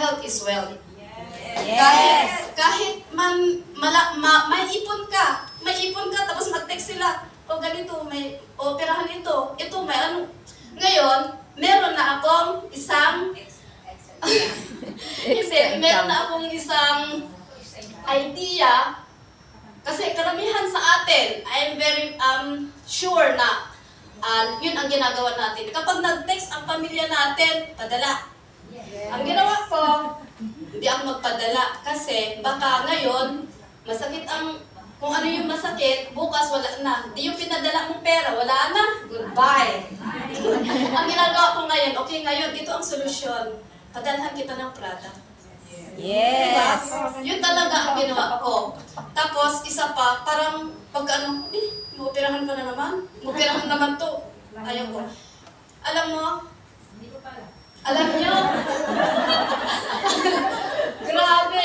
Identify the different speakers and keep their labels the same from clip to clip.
Speaker 1: health is wealth.
Speaker 2: Yes.
Speaker 1: Kahit may ipon ka, tapos mag-text sila, o ganito, may operahan ito, may ano. Ngayon, meron na akong isang, meron na akong isang idea, kasi karamihan sa atin, I'm very sure na yun ang ginagawa natin. Kapag nag-text ang pamilya natin, padala. Ang ginawa ko, hindi ako magpadala kasi baka ngayon, masakit kung ano yung masakit, bukas wala na. Di yung pinadala mong pera, wala na. Goodbye. Ang ginagawa ko ngayon, okay ngayon, ito ang solusyon. Padalhan kita ng product.
Speaker 2: Yes.
Speaker 1: Diba? Yun talaga ang ginawa ko. Tapos, isa pa, parang pag maoperahan ka na naman. Maoperahan naman to. Ayaw ko. Alam mo, alam nyo, grabe,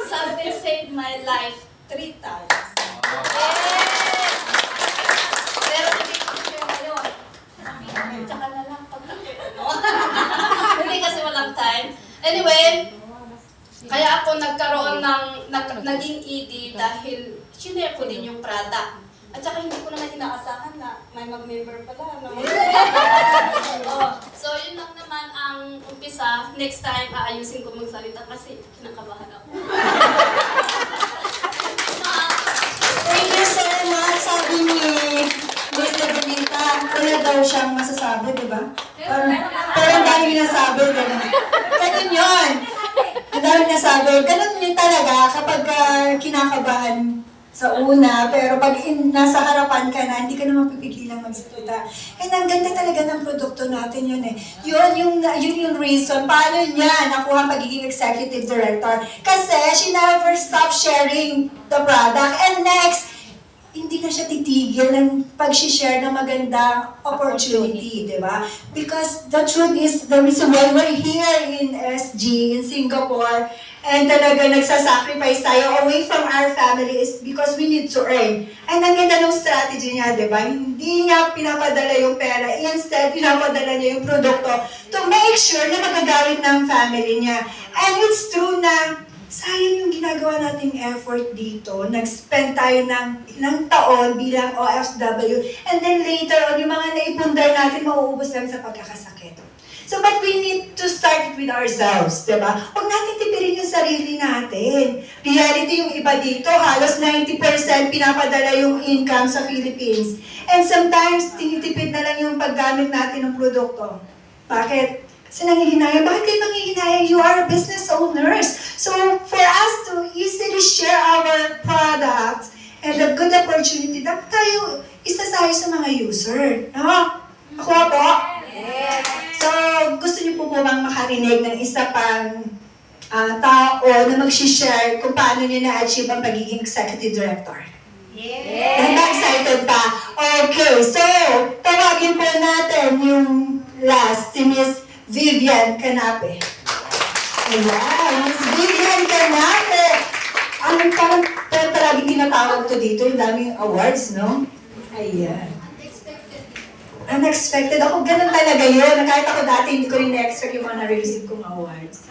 Speaker 1: something saved my life 3 times. Pero hindi ko siya ngayon. Tsaka na lang pag hindi kasi walang time. Anyway, kaya ako nagkaroon naging ED dahil sinare ko din yung product. At saka hindi ko naman inaasahan na may mag-member pala. No? So, yun lang naman ang umpisa. Next time, aayusin ko magsalita kasi kinakabahan ako.
Speaker 3: Thank you so much. Sabi ni Mr. Benita, wala daw siyang masasabi, di ba? Pero ang dami nasabi, gano'n. Ganun yun. Ang dami nasabi. Ganun yun talaga kapag kinakabahan sa una, pero pag nasa harapan ka na, hindi ka na mapipigilang magsalita. And ang ganda talaga ng produkto natin yun eh. Yun yung reason, paano niya nakuha pagiging executive director. Kasi she never stopped sharing the product. And next, hindi na siya titigil ng pag-share ng magandang opportunity, di ba? Because the truth is, the reason why we're here in SG, in Singapore, and talaga nagsasacrifice tayo away from our family is because we need to earn. And ang ganda ng strategy niya, di ba? Hindi niya pinapadala yung pera. Instead, pinapadala niya yung produkto to make sure na magagamit ng family niya. And it's true na sayang yung ginagawa nating effort dito. Nag-spend tayo ng ilang taon bilang OFW. And then later on, yung mga naipundar natin, mauubos lang sa pagkakasakit. So, but we need to start it with ourselves, diba? Huwag natin tipirin yung sarili natin. Reality yung iba dito, halos 90% pinapadala yung income sa Philippines. And sometimes, tinitipid na lang yung paggamit natin ng produkto. Bakit? Kasi nangihinayang. Bakit kayo nangihinayang? You are a business owners. So, for us to easily share our products and a good opportunity, dapat tayo isa tayo sa mga user. No? Ako po? So, gusto niyo po bang makarinig ng isa pang tao na mag-share kung paano niyo na-achieve ang pagiging executive director?
Speaker 2: Yes.
Speaker 3: Excited pa? Okay, so, tawagin po natin yung last, si Miss Vivian Canape. Ayan, Miss Vivian Canape. Parang palagi tinatawag to dito, yung daming awards, no? Ayan. Unexpected. Ako, ganun talaga yun. Kahit ako dati, hindi ko rin na-expect yung mga na-receive kong awards.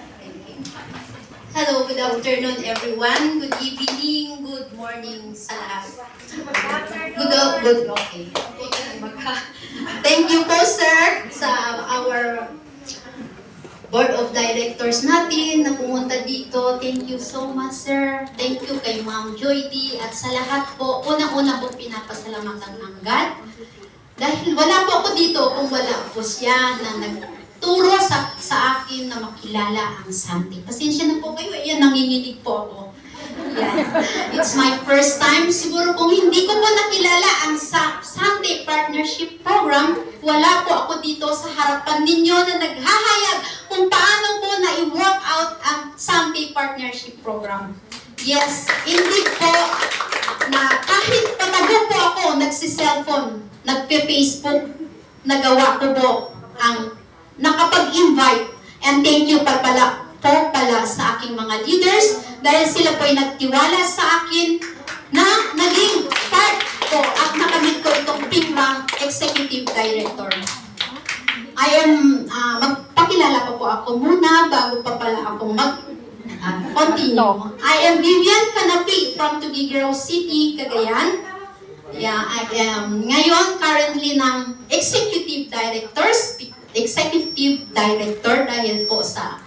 Speaker 4: Hello, good afternoon everyone. Good evening, good morning sa lahat. Okay. Thank you po sir sa our board of directors natin na pumunta dito. Thank you so much sir. Thank you kay Ma'am Joy D. At sa lahat po, unang-una po pinapasalamatan ng God. Dahil wala po ako dito kung wala po siya na nagturo sa akin na makilala ang Santi. Pasensya na po kayo, yan, nanginginig po ako. Yan. It's my first time. Siguro kung hindi ko po nakilala ang Santi Partnership Program, wala po ako dito sa harapan ninyo na naghahayag kung paano po na i-work out ang Santi Partnership Program. Yes, indeed po, na kahit patago po ako, nagsi-cellphone, nagpe-Facebook, nagawa ko po ang nakapag-invite. And thank you pala sa aking mga leaders dahil sila po ay nagtiwala sa akin na naging part ko at nakamit ko itong PING Executive Director. I am, magpakilala po ako muna bago pa pala ako continue. I am Vivian Canapi from Tuguegarao City, Cagayan. Yeah, I am ngayon currently ng executive director dahil po sa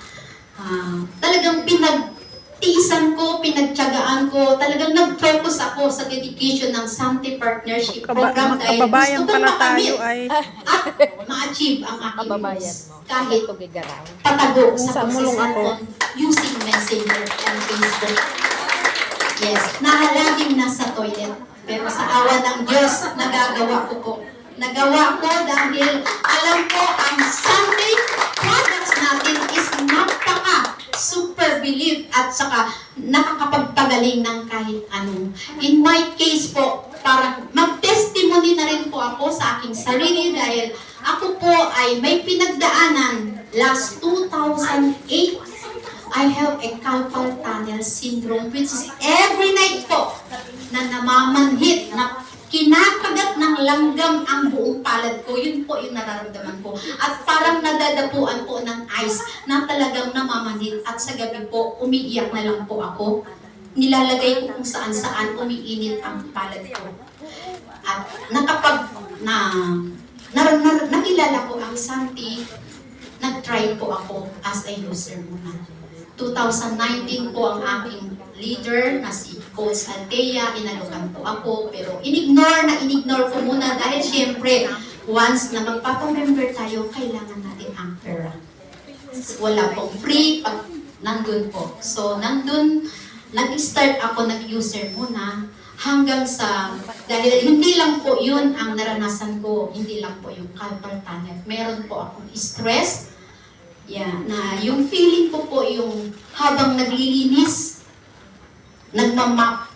Speaker 4: talagang pinagtiisan ko, pinagtiyagaan ko, talagang nag-focus ako sa dedication ng Sante Partnership Program dahil gusto kong makamit at ma-achieve ang aking goals kahit patago sa pagsasalpon using Messenger and Facebook. Yes, laging nasa toilet. Pero sa awa ng Diyos, nagagawa ko po. Nagawa ko dahil alam ko ang Sante products natin is super believe at saka nakakapagpagaling ng kahit ano. In my case po, para mag-testimony na rin po ako sa aking sarili dahil ako po ay may pinagdaanan last 2008. I have a carpal tunnel syndrome which is every night po na namamanhit, na kinakagat ng langgam ang buong palad ko. Yun po yung nararamdaman ko. At parang nadadapuan po ng ice na talagang namamanhit. At sa gabi po, umiiyak na lang po ako. Nilalagay ko kung saan-saan umiinit ang palad ko. At nakilala ko ang Santi, nag-try po ako as a user muna. 2019 po ang aking leader na si Coach Althea, inalokan po ako, pero in-ignore ko muna dahil syempre, once na magpapamember tayo, kailangan natin ang pera. Wala pong free, pag nandun po. So, nandun, nag-start ako, nag-user muna, hanggang sa, dahil hindi lang po yun ang naranasan ko, hindi lang po yung carpal tunnel. Meron po akong stress, na yung feeling ko po yung habang naglilinis, nagmamap,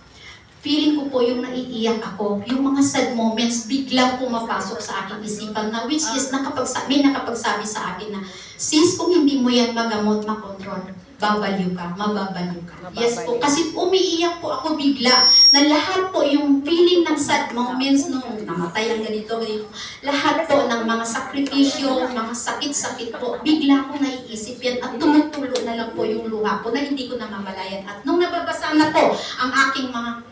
Speaker 4: feeling ko po yung naiiyak ako, yung mga sad moments biglang pumapasok sa aking isipan na which is may nakapagsabi sa akin na, sis, kung hindi mo yan magamot, makontrol, babaliw ka, mababaliw ka. Yes po, kasi umiiyak po ako bigla na lahat po yung feeling ng sad moments nung namatay ang ganito, lahat po ng mga sakripisyo, mga sakit-sakit po, bigla ko naiisip yan at tumutulo na lang po yung luha ko na hindi ko na mamalayan. At nung nababasa na po ang aking mga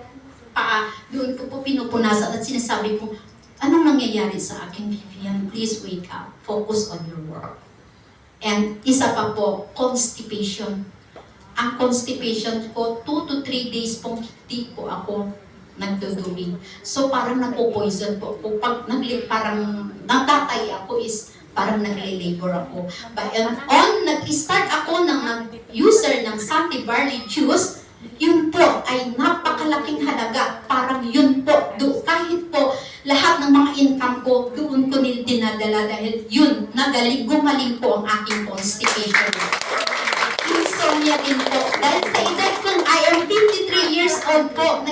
Speaker 4: paa, doon ko po pinupunasan at sinasabi ko, anong nangyayari sa akin, Vivian? Please wake up. Focus on your work. And isa pa po, constipation. Ang constipation ko, 2 to 3 days pong hindi po ako nagdudumi. So parang napo-poison po. Pag parang natatay ako is parang nagle-labor ako. But nag-start ako ng user ng Sante Barley Juice, yun po ay napakalaking halaga. Parang yun po, kahit po lahat ng mga income ko, doon ko dinadala dahil yun, gumaling po ang aking constipation. Insomnia din po. Dahil sa edad kong I am 53 years old po,